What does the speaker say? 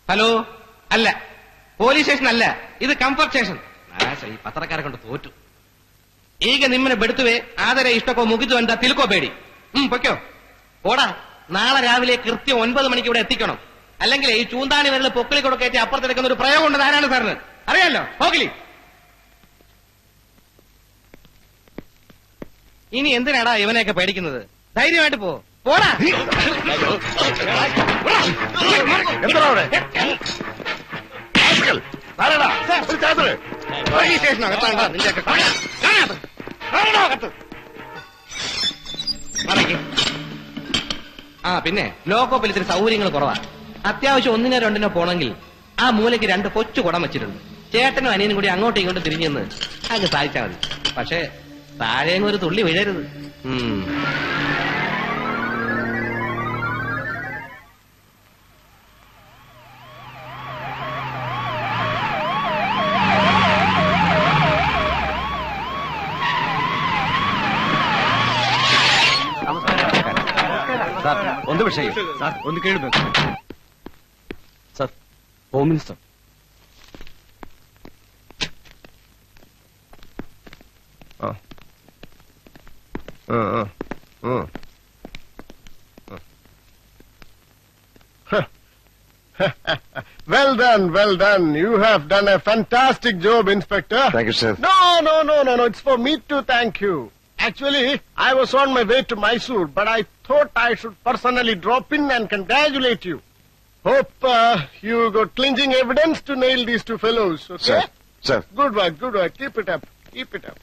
Hello, ಅಲ್ಲ, police station ಅಲ್ಲ, ಇದು ಕಂಫರ್ಟ್ ಸ್ಟೇಷನ್. ಈ ಪತ್ರಕಾರ ಕೊಂಡು ತೋಟು. ಈಗ ನಿಮ್ಮನ್ನ ಬಿಡುತ್ತವೆ, ಆದರೆ ಇಷ್ಟಕ್ಕೋ ಮುಗಿದು ಅಂತ ತಿಳ್ಕೋಬೇಡಿ. പൊയ്ക്കോ. ഓടാ, നാളെ രാവിലെ കൃത്യം 9 മണിക്ക് ഇവിടെ എത്തിക്കണം. അല്ലെങ്കിൽ ഈ ചൂന്താണി വരൽ പൊക്കിളി കൊടുക്കേറ്റി അപ്പുറത്തെടുക്കുന്ന ഒരു പ്രയോഗം ഉണ്ട്. ആരാണ് സാറിന് അറിയാലോ? പോകിലി. ഇനി എന്തിനാടാ ഇവനെയൊക്കെ പേടിക്കുന്നത്? ധൈര്യമായിട്ട് പോ. പോടാ. പോലീസ് സ്റ്റേഷനകത്താണ്ടാ നിന്റെയൊക്കെ കാണാത്ത. ആ പിന്നെ ലോക്കോപ്പിൽ ഇത്തിരി സൗകര്യങ്ങൾ കുറവാ. അത്യാവശ്യം 1നോ 2നോ പോണെങ്കിൽ ആ മൂലയ്ക്ക് 2 കൊച്ചു കുടം വെച്ചിട്ടുണ്ട്. ചേട്ടനും അനിയനും കൂടി അങ്ങോട്ടും ഇങ്ങോട്ടും തിരിഞ്ഞെന്ന് അങ്ങ് സാധിച്ചാൽ മതി. പക്ഷേ താഴേങ്ങ് ഒരു തുള്ളി വീഴരുത്. ಸರ್, ಒಂದು ವಿಷಯ ಸರ್, ಒಂದು ಕೇಳಬೇಕು sir. Home minister. Well done, well done. You have done a fantastic job, Inspector. Thank you, sir. No. It's for me to thank you. Actually, I was on my way to Mysore, but I thought I should personally drop in and congratulate you. Hope you got clinching evidence to nail these 2 fellows, okay? Sir. Good work. Keep it up.